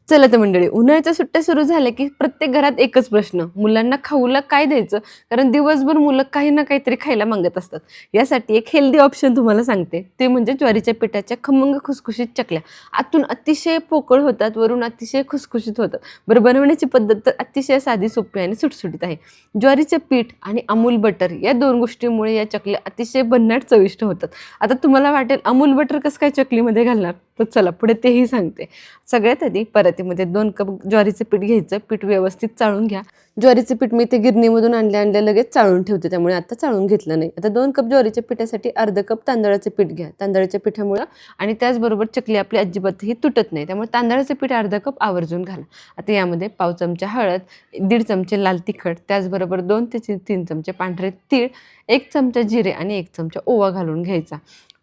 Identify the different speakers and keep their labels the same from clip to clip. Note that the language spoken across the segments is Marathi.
Speaker 1: चला तर मंडळी, उन्हाळ्याच्या सुट्ट्या सुरू झाल्या की प्रत्येक घरात एकच प्रश्न, मुलांना खाऊला काय द्यायचं? कारण दिवसभर मुलं काही ना काहीतरी खायला मागत असतात. यासाठी एक हेल्दी ऑप्शन तुम्हाला सांगते, ते म्हणजे ज्वारीच्या पिठाच्या खमंग खुसखुशीत चकल्या. आतून अतिशय पोकळ होतात, वरून अतिशय खुसखुशीत होतात. बरं, बनवण्याची पद्धत तर अतिशय साधी, सोपी आणि सुटसुटीत आहे. ज्वारीचे पीठ आणि अमूल बटर या 2 गोष्टींमुळे या चकल्या अतिशय भन्नाट चविष्ट होतात. आता तुम्हाला वाटेल, अमूल बटर कसं काय चकलीमध्ये घालणार? तर चला पुढे तेही सांगते. सगळ्यात आधी परातीमध्ये 2 कप ज्वारीचं पीठ घ्यायचं. पीठ व्यवस्थित चाळून घ्या. ज्वारीचं पीठ मी ते गिरणीमधून आणल्या लगेच चाळून ठेवते, त्यामुळे आता चाळून घेतलं नाही. आता 2 कप ज्वारीच्या पिठासाठी अर्धा कप तांदळाचं पीठ घ्या. तांदळाच्या पिठामुळं आणि त्याचबरोबर चकली आपली अजिबातही तुटत नाही, त्यामुळे तांदळाचं पीठ अर्धा कप आवर्जून घाला. आता यामध्ये पाव चमचा हळद, 1.5 चमचे लाल तिखट, त्याचबरोबर 2 ते 3 चमचे पांढरे तीळ, 1 चमचा जिरे आणि 1 चमचा ओवा घालून घ्यायचा.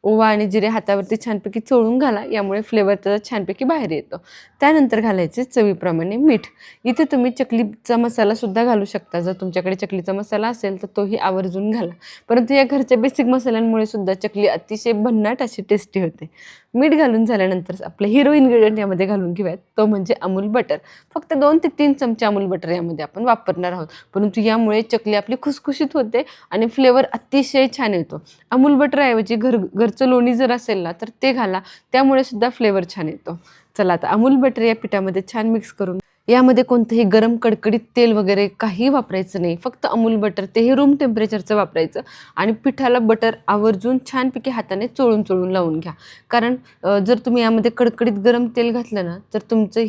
Speaker 1: ओवा आणि जिरे हातावरती छानपैकी चोळून घाला, यामुळे फ्लेवर त्याचा छानपैकी बाहेर येतो. त्यानंतर घालायचे चवीप्रमाणे मीठ. इथे तुम्ही चकलीचा मसालासुद्धा घालू शकता. जर तुमच्याकडे चकलीचा मसाला असेल तर तोही आवर्जून घाला. परंतु या घरच्या बेसिक मसाल्यांमुळे सुद्धा चकली अतिशय भन्नाट अशी टेस्टी होते. मीठ घालून झाल्यानंतर आपलं हिरो इन्ग्रेडियंट यामध्ये घालून घेऊयात, तो म्हणजे अमूल बटर. फक्त 2 ते 3 चमचे अमूल बटर यामध्ये आपण वापरणार आहोत. परंतु यामुळे चकली आपली खुसखुशीत होते आणि फ्लेवर अतिशय छान येतो. अमूल बटरऐवजी घरचं लोणी जर असेल ना, तर ते घाला, त्यामुळे सुद्धा फ्लेवर छान येतो. चला आता अमूल बटर या पिठामध्ये छान मिक्स करून यामध्ये कोणतंही गरम कडकडीत तेल वगैरे काही वापरायचं नाही. फक्त अमूल बटर, तेही रूम टेम्परेचरचं वापरायचं आणि पिठाला बटर आवर्जून छानपैकी हाताने चोळून लावून घ्या. कारण जर तुम्ही यामध्ये कडकडीत गरम तेल घातलं ना, तर तुमची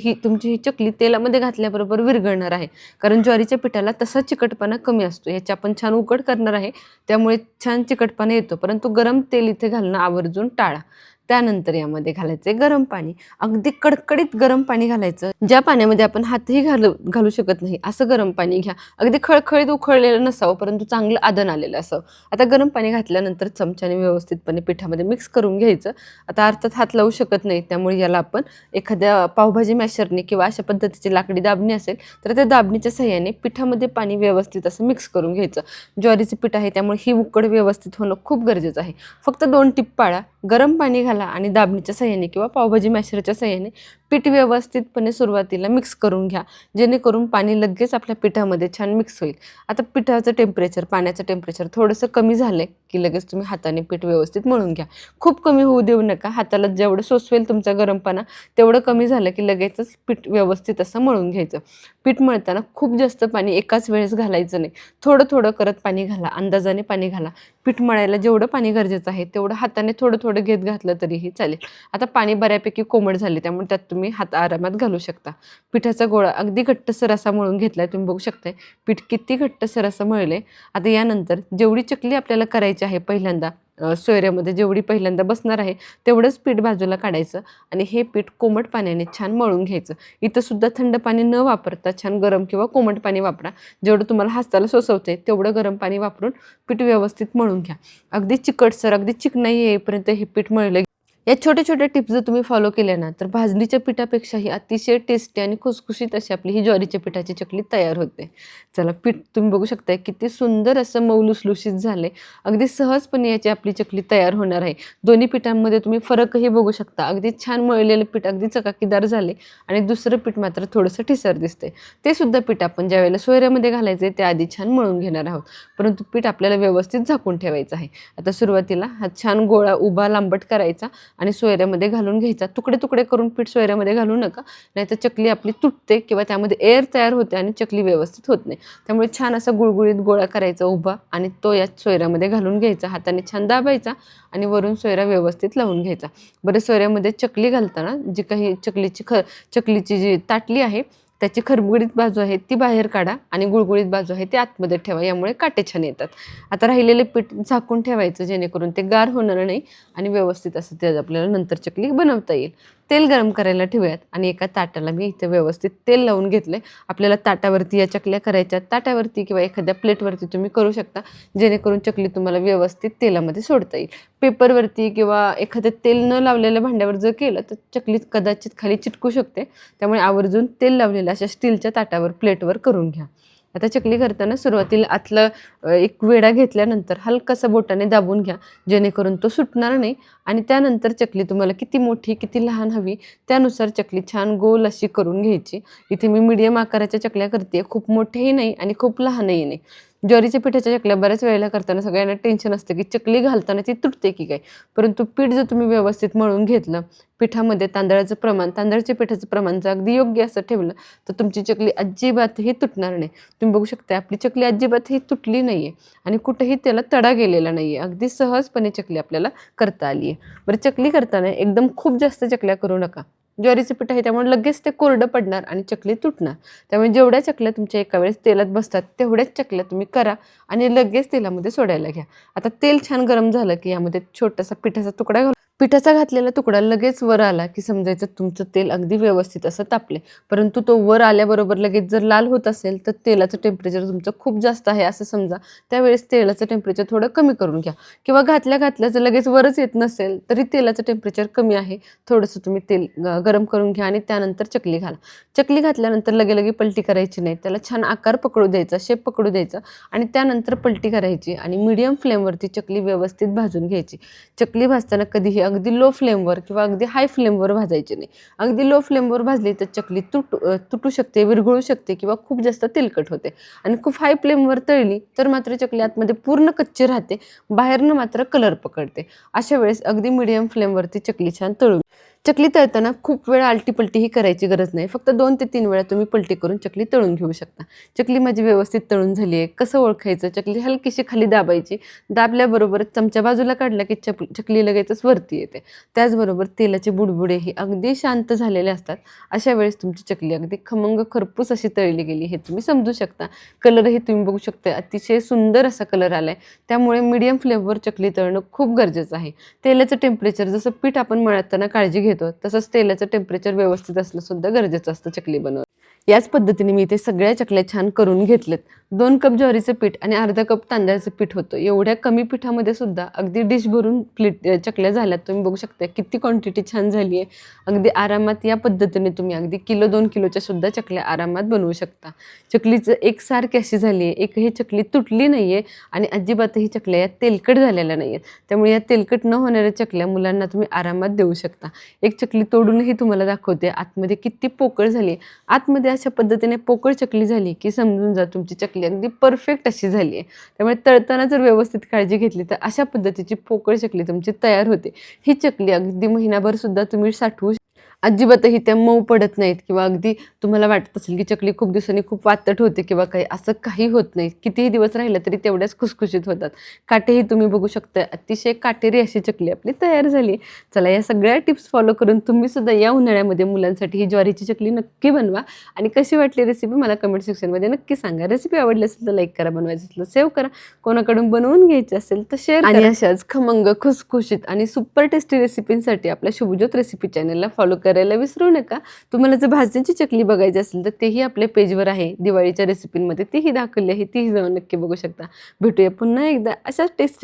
Speaker 1: ही चकली तेलामध्ये घातल्याबरोबर विरघळणार आहे. कारण ज्वारीच्या पिठाला तसा चिकटपणा कमी असतो. याची आपण छान उकड करणार आहे, त्यामुळे छान चिकटपणा येतो. परंतु गरम तेल इथे घालणं आवर्जून टाळा. त्यानंतर यामध्ये घालायचे गरम पाणी. अगदी कडकडीत गरम पाणी घालायचं. ज्या पाण्यामध्ये आपण हातही घालू शकत नाही असं गरम पाणी घ्या. अगदी खळखळीत उकळलेलं नसावं, परंतु चांगलं आदन आलेलं असावं. आता गरम पाणी घातल्यानंतर चमच्याने व्यवस्थितपणे पिठामध्ये मिक्स करून घ्यायचं. आता अर्थात हात लावू शकत नाही, त्यामुळे याला आपण एखाद्या पावभाजी मॅशरने किंवा अशा पद्धतीची लाकडी दाबणी असेल तर त्या दाबणीच्या सहाय्याने पिठामध्ये पाणी व्यवस्थित असं मिक्स करून घ्यायचं. ज्वारीचं पीठ आहे, त्यामुळे ही उकड व्यवस्थित होणं खूप गरजेचं आहे. फक्त 2 टिप पाळा. गरम पाणी घाला आणि दाबणीच्या सहाय्याने किंवा पावभाजी मॅशरच्या सहाय्याने पीठ व्यवस्थितपणे सुरुवातीला मिक्स करून घ्या, जेणेकरून पाणी लगेच आपल्या पिठामध्ये छान मिक्स होईल. आता पिठाचं टेम्परेचर, पाण्याचं टेम्परेचर थोडंसं कमी झालं की लगेच तुम्ही हाताने पीठ व्यवस्थित मळून घ्या. खूप कमी होऊ देऊ नका. हाताला जेवढं सोसवेल तुमचा गरम पाना, तेवढं कमी झालं की लगेचच पीठ व्यवस्थित असं मळून घ्यायचं. पीठ मळताना खूप जास्त पाणी एकाच वेळेस घालायचं नाही. थोडं थोडं करत पाणी घाला, अंदाजाने पाणी घाला. पीठ मळायला जेवढं पाणी गरजेचं आहे तेवढं हाताने थोडं थोडं घेत घातलं तरीही चालेल. आता पाणी बऱ्यापैकी कोमट झाले, त्यामुळे त्यात तुम्ही हात आरामात घालू शकता. पिठाचा गोळा अगदी घट्टसर असा मळून घेतलाय, तुम्ही बघू शकताय पीठ किती घट्टसर असं मळले. आता यानंतर जेवढी चकली आपल्याला करायची आहे पहिल्यांदा, सोयऱ्यामध्ये जेवढी पहिल्यांदा बसणार आहे तेवढंच पीठ बाजूला काढायचं आणि हे पीठ कोमट पाण्याने छान मळून घ्यायचं. इथं सुद्धा थंड पाणी न वापरता छान गरम किंवा कोमट पाणी वापरा. जेवढं तुम्हाला हाताला सोसवते तेवढं गरम पाणी वापरून पीठ व्यवस्थित मळून घ्या. अगदी चिकटसर, अगदी चिकनाई येईपर्यंत हे पीठ मळलं. या छोट्या छोट्या टिप्स जर तुम्ही फॉलो केल्या ना, तर भाजणीच्या पिठापेक्षाही अतिशय टेस्टी आणि खुसखुशीत अशी आपली ही ज्वारीच्या पिठाची चकली तयार होते. चला, पीठ तुम्ही बघू शकताय किती सुंदर असं मऊ लुसलुशीत झाले. अगदी सहजपणे याची आपली चकली तयार होणार आहे. दोन्ही पिठांमध्ये तुम्ही फरकही बघू शकता. अगदी छान मळलेलं पीठ अगदी चकाकीदार झाले आणि दुसरं पीठ मात्र थोडंसं ठिसर दिसते. ते सुद्धा पीठ आपण ज्यावेळेला सोयऱ्यामध्ये घालायचे त्याआधी छान मळून घेणार आहोत. परंतु पीठ आपल्याला व्यवस्थित झाकून ठेवायचं आहे. आता सुरुवातीला हा छान गोळा उभा लांबट करायचा आणि सोयऱ्यामध्ये घालून घ्यायचा. तुकडे तुकडे करून पीठ सोयऱ्यामध्ये घालू नका, नाहीतर चकली आपली तुटते किंवा त्यामध्ये एअर तयार होते आणि चकली व्यवस्थित होत नाही. त्यामुळे छान असा गुळगुळीत गोळा करायचा उभा आणि तो या सोयऱ्यामध्ये घालून घ्यायचा. हाताने छान दाबायचा आणि वरून सोयरा व्यवस्थित लावून घ्यायचा. बरं, सोयऱ्यामध्ये चकली घालताना जी काही चकलीची जी ताटली आहे त्याची खरबुडीत बाजू आहे ती बाहेर काढा आणि गुळगुळीत बाजू आहे ती आतमध्ये ठेवा, यामुळे काटे छान येतात. आता राहिलेले पीठ झाकून ठेवायचं, जेणेकरून ते गार होणार नाही आणि व्यवस्थित असं ते आपल्याला नंतर चकली बनवता येईल. तेल गरम करायला ठेवूयात आणि एका ताटाला मी इथे व्यवस्थित तेल लावून घेतले. आपल्याला ताटावरती या चकल्या करायच्या, ताटावरती किंवा एखाद्या प्लेटवरती तुम्ही करू शकता, जेणेकरून चकली तुम्हाला व्यवस्थित तेलामध्ये सोडता येईल. पेपरवरती किंवा एखाद्या तेल न लावलेल्या भांड्यावर जर केलं तर चकली कदाचित खाली चिटकू शकते. त्यामुळे आवर्जून तेल लावलेल्या अशा स्टीलच्या ताटावर, प्लेटवर करून घ्या. आता चकली करताना सुरुवातीला आतलं एक वेढा घेतल्यानंतर हलकासा बोटाने दाबून घ्या, जेणेकरून तो सुटणार नाही. आणि त्यानंतर चकली तुम्हाला किती मोठी किती लहान हवी त्यानुसार चकली छान गोल अशी करून घ्यायची. इथे मी मीडियम आकाराच्या चकल्या करते, खूप मोठेही नाही आणि खूप लहानही नाही. ज्वारीच्या पिठाच्या चकल्या बऱ्याच वेळेला करताना सगळ्यांना टेन्शन असतं की चकली घालताना ती तुटते की काय. परंतु पीठ जर तुम्ही व्यवस्थित मळून घेतलं, पिठामध्ये तांदळाच्या पिठाचं प्रमाण जर अगदी योग्य असं ठेवलं, तर तुमची चकली अजिबातही तुटणार नाही. तुम्ही बघू शकता आपली चकली अजिबातही तुटली नाहीये आणि कुठेही त्याला तडा गेलेला नाहीये. अगदी सहजपणे चकली आपल्याला करता आली आहे. बरं, चकली करताना एकदम खूप जास्त चकल्या करू नका. ज्वारीचं पीठ आहे त्यामुळे लगेच ते कोरडं पडणार आणि चकली तुटणार. त्यामुळे जेवढ्या चकल्या तुमच्या एका वेळेस तेलात बसतात तेवढ्याच चकल्या तुम्ही करा आणि लगेच तेलामध्ये सोडायला घ्या. आता तेल छान गरम झालं की यामध्ये छोटासा पिठाचा तुकडा घालून पिठाचा घातलेला तुकडा लगेच वर आला की समजायचं तुमचं तेल अगदी व्यवस्थित असं तापले. परंतु तो वर आल्याबरोबर लगेच जर लाल होत असेल तर तेलाचं टेम्परेचर तुमचं खूप जास्त आहे असं समजा. त्यावेळेस तेलाचं टेम्परेचर थोडं कमी करून घ्या. किंवा घातल्या जर लगेच वरच येत नसेल तरी तेलाचं टेम्परेचर कमी आहे, थोडंसं तुम्ही तेल गरम करून घ्या आणि त्यानंतर चकली घाला. चकली घातल्यानंतर लगे पलटी करायची नाही, त्याला छान आकार पकडू द्यायचा, शेप पकडू द्यायचा आणि त्यानंतर पलटी करायची आणि मीडियम फ्लेमवरती चकली व्यवस्थित भाजून घ्यायची. चकली भाजताना कधीही अगदी लो फ्लेमवर किंवा अगदी हाय फ्लेमवर भाजायची नाही. अगदी लो फ्लेमवर भाजली तर चकली तुटू शकते, विरघळू शकते किंवा खूप जास्त तेलकट होते. आणि खूप हाय फ्लेमवर तळली तर मात्र चकली आतमध्ये पूर्ण कच्ची राहते, बाहेरनं मात्र कलर पकडते. अशा वेळेस अगदी मीडियम फ्लेमवरती चकली छान तळून चकली तळताना खूप वेळा आलटी-पलटी करायची गरज नाही. फक्त 2 ते 3 वेळा तुम्ही पलटी करून चकली तळून घेऊ शकता. चकली माझी व्यवस्थित तळून झाली आहे. कसं ओळखायचं? चकली हलकीशी खाली दाबायची. दाबल्याबरोबरच चमचा बाजूला काढला की चकली लगेचच वरती येते. त्याचबरोबर तेलाचे बुडबुडेही अगदी शांत झालेले असतात. अशा वेळेस तुमची चकली अगदी खमंग खरपूस अशी तळली गेली हे तुम्ही समजू शकता. कलरही तुम्ही बघू शकता अतिशय सुंदर असा कलर आलाय. त्यामुळे मीडियम फ्लेमवर चकली तळणं खूप गरजेचं आहे. तेलाचं टेम्परेचर जसं पीठ आपण मळताना काळजी घेतो तसंच तेलाचं टेम्परेचर व्यवस्थित असणं सुद्धा गरजेचं असतं चकली बनवायला. याच पद्धतीने मी इथे सगळ्या चकल्या छान करून घेतलेत. 2 कप ज्वारीचं पीठ आणि अर्धा कप तांदळाचं पीठ होतं. एवढ्या कमी पिठामध्ये सुद्धा अगदी डिश भरून चकल्या झाल्यात. तुम्ही बघू शकता किती क्वांटिटी छान झाली आहे. अगदी आरामात या पद्धतीने तुम्ही अगदी किलो 2 किलोच्या सुद्धा चकल्या आरामात बनवू शकता. चकलीचं एकसारखी अशी झाली आहे, एकही चकली तुटली नाहीये आणि अजिबातही चकल्या या तेलकट झालेल्या नाहीयेत. त्यामुळे या तेलकट न होणाऱ्या चकल्या मुलांना तुम्ही आरामात देऊ शकता. एक चकली तोडूनही तुम्हाला दाखवते आतमध्ये किती पोकळ झाली. आतमध्ये अशा पद्धतीने पोकळ चकली झाली की समजून जा तुमची चकली अगदी परफेक्ट अशी झाली आहे. त्यामुळे तळताना जर व्यवस्थित काळजी घेतली तर अशा पद्धतीची पोकळ चकली तुमची तयार होते. ही चकली अगदी महिनाभर सुद्धा तुम्ही साठवू अजिबातही त्या मऊ पडत नाहीत किंवा अगदी तुम्हाला वाटत असेल की चकली खूप दिवसांनी खूप वातट होते किंवा काही, असं काही होत नाही. कितीही दिवस राहिलं तरी तेवढ्याच खुसखुशीत होतात. काटेही तुम्ही बघू शकता अतिशय काटेरी अशी चकली आपली तयार झाली. चला, या सगळ्या टिप्स फॉलो करून तुम्ही सुद्धा या उन्हाळ्यामध्ये मुलांसाठी ही ज्वारीची चकली नक्की बनवा आणि कशी वाटली रेसिपी मला कमेंट सेक्शनमध्ये नक्की सांगा. रेसिपी आवडली असेल तर लाईक करा, बनवायचं असेल तर सेव्ह करा, कोणाकडून बनवून घ्यायची असेल तर शेअर करा. आणि अशाच खमंग, खुसखुशीत आणि सुपर टेस्टी रेसिपींसाठी आपल्या शुभज्योत रेसिपी चॅनलला फॉलो करायला विसरू नका. तुम्हाला जर भाजणीची चकली बघायची असेल तर तेही आपल्या पेजवर आहे. दिवाळीच्या रेसिपींमध्ये तीही दाखवली आहे, तीही जाऊन नक्की बघू शकता. भेटूया पुन्हा एकदा अशाच टेस्टी